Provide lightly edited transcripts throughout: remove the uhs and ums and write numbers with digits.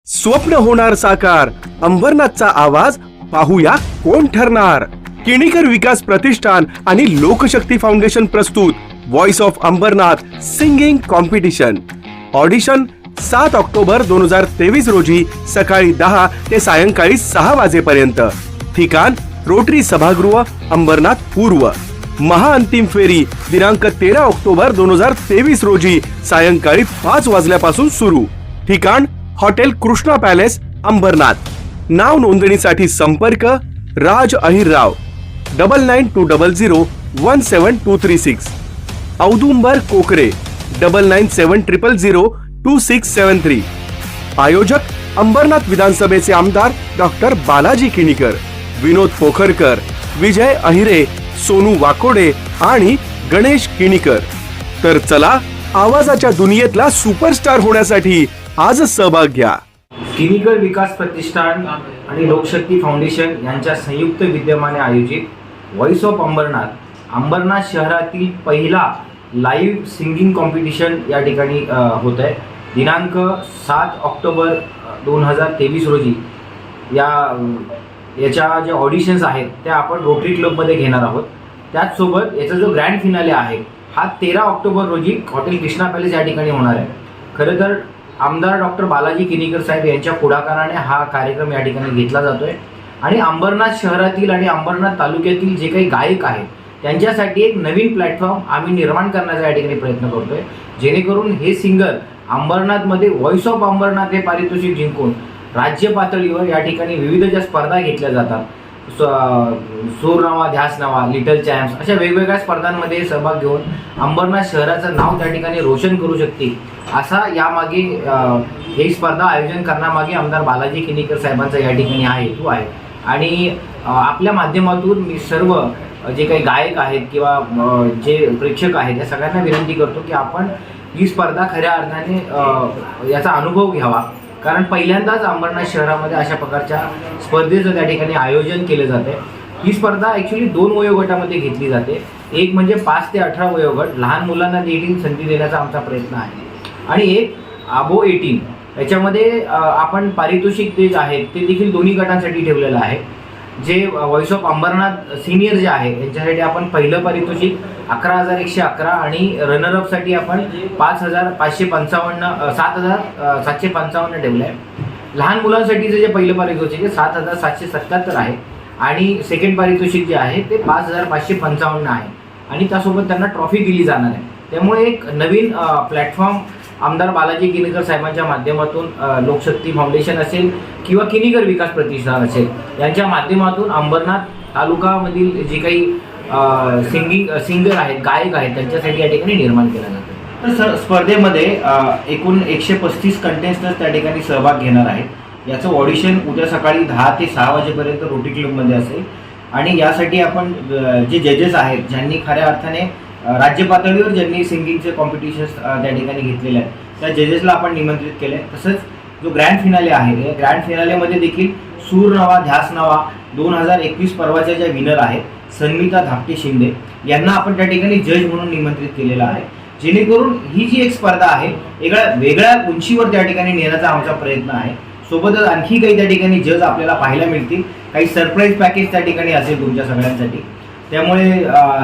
स्वप्न होणार साकार, अंबरनाथचा आवाज पाहूया कोण ठरणार. किणीकर विकास प्रतिष्ठान आणि लोकशक्ती फाउंडेशन प्रस्तुत voice of Ambernath singing competition. Audition 7 October 2023 रोजी सकाळी 10 ते सायंकाळी 6 वाजेपर्यंत. ठिकाण रोटरी सभागृह, अंबरनाथ पूर्व. महाअंतिम फेरी दिनांक 13 ऑक्टोबर 2023 रोजी सायंकाळी 5 वाजल्यापासून सुरू. ठिकाण हॉटेल कृष्णा पॅलेस, अंबरनाथ. नाव नोंदणीसाठी संपर्क राज अहिरराव 9920017236, औदुंबर कोकरे 9970002673. आयोजक अंबरनाथ विधानसभेचे आमदार डॉक्टर बालाजी किणीकर, विनोद पोखरकर, विजय अहिरे, सोनू वाकोडे आणि गणेश किणीकर. तर चला आवाजाच्या दुनियेतला सुपरस्टार होण्यासाठी आज सहभाग घ्या. किणीकर विकास प्रतिष्ठान आणि लोकशक्ती फाउंडेशन यांच्या संयुक्त विद्यमाने आयोजित व्हॉइस ऑफ अंबरनाथ, अंबरनाथ शहरातील पहिला लाईव्ह सिंगिंग कॉम्पिटिशन या ठिकाणी होत आहे. दिनांक 7 ऑक्टोबर 2023 रोजी याच्या जे ऑडिशन्स आहेत त्या आपण रोटरी क्लबमध्ये घेणार आहोत. त्याचसोबत याचा जो ग्रँड फिनाले आहे हा 13 ऑक्टोबर रोजी हॉटेल कृष्णा पॅलेस या ठिकाणी होणार आहे. खरं तर आमदार डॉक्टर बालाजी किणीकर साहेब यांच्या पुढाकाराने हा कार्यक्रम या ठिकाणी घेतला जातोय आणि अंबरनाथ शहरातील आणि अंबरनाथ तालुक्यातील जे काही गायक आहेत त्यांच्यासाठी एक नवीन प्लॅटफॉर्म आम्ही निर्माण करण्याचा या ठिकाणी प्रयत्न करतोय, जेणेकरून हे सिंगर अंबरनाथमध्ये व्हॉइस ऑफ अंबरनाथ हे पारितोषिक जिंकून राज्य पातळीवर या ठिकाणी विविध ज्या स्पर्धा घेतल्या जातात, सूर नावा, ध्यास नावा, लिटल चॅम्प्स, अशा वेगवेगळ्या स्पर्धांमध्ये सहभाग घेऊन अंबरनाथ शहराचं नाव त्या ठिकाणी रोशन करू शकते, असा यामागे ही स्पर्धा आयोजन करण्यामागे आमदार बालाजी किणीकर साहेबांचा या ठिकाणी हा हेतू आहे. आणि आपल्या माध्यमातून मी सर्व जे काही गायक आहेत किंवा जे प्रेक्षक आहेत या सगळ्यांना विनंती करतो की आपण ही स्पर्धा खऱ्या अर्थाने याचा अनुभव घ्यावा, कारण पहिल्यांदाच अंबरनाथ शहरामध्ये अशा प्रकारच्या स्पर्धेचं त्या ठिकाणी आयोजन केलं जाते. ही स्पर्धा ॲक्च्युली 2 वयोगटामध्ये घेतली जाते. एक म्हणजे 5 ते 18 वयोगट, लहान मुलांना देखील संधी देण्याचा आमचा प्रयत्न आहे, आणि एक अबो 18. याच्यामध्ये आपण पारितोषिक जे आहेत ते देखील दोन्ही गटांसाठी ठेवलेलं आहे. जे व्हॉइस ऑफ अंबरनाथ सिनियर जे आहे यांच्यासाठी आपण पहिलं पारितोषिक 11,111 आणि रनरअपसाठी आपण 7,755 ठेवलं आहे. लहान मुलांसाठीचं जे पहिलं पारितोषिक आहे 7,777 आहे आणि सेकंड पारितोषिक जे आहे ते 5,555 आहे आणि त्यासोबत त्यांना ट्रॉफी दिली जाणार आहे. त्यामुळे एक नवीन प्लॅटफॉर्म आमदार बालाजी किणीकर साहेबांच्या माध्यमातून लोकशक्ती फाउंडेशन असेल किंवा किणीकर विकास प्रतिष्ठान असेल यांच्या माध्यमातून अंबरनाथ तालुकामधील जे काही सिंगर आहेत, गायक आहेत, त्यांच्यासाठी या ठिकाणी निर्माण केला जातो. तर स्पर्धेमध्ये एकूण 135 कंटेस्टंट्स त्या ठिकाणी सहभाग घेणार आहेत. याचं ऑडिशन उद्या सकाळी 10 ते 6 वाजेपर्यंत रोटरी क्लबमध्ये असेल आणि यासाठी आपण जे जजेस आहेत ज्यांनी खऱ्या अर्थाने राज्य पातळीवर ज्यांनी सिंगिंगचे कॉम्पिटिशन्स त्या ठिकाणी घेतलेले आहेत त्या जजेसला आपण निमंत्रित केलं आहे. तसंच जो ग्रँड फिनाले आहे या ग्रँड फिनालेमध्ये देखील सूर नावा, ध्यास नावा 2021 पर्वाच्या ज्या विनर आहेत सन्मिता धाकटे शिंदे यांना आपण त्या ठिकाणी जज म्हणून निमंत्रित केलेलं आहे, जेणेकरून ही जी एक स्पर्धा आहे वेगळ्या उंचीवर त्या ठिकाणी नेण्याचा आमचा प्रयत्न आहे. सोबतच आणखी काही त्या ठिकाणी जज आपल्याला पाहायला मिळतील, काही सरप्राईज पॅकेज त्या ठिकाणी असेल तुमच्या सगळ्यांसाठी. त्यामुळे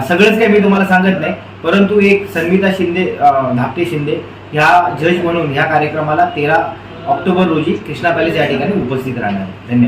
सगळंच काही मी तुम्हाला सांगत नाही, परंतु एक सन्मिता धाकटे शिंदे ह्या जज म्हणून ह्या कार्यक्रमाला 13 ऑक्टोबर रोजी कृष्णा पॅलेस या ठिकाणी उपस्थित राहणार. धन्यवाद.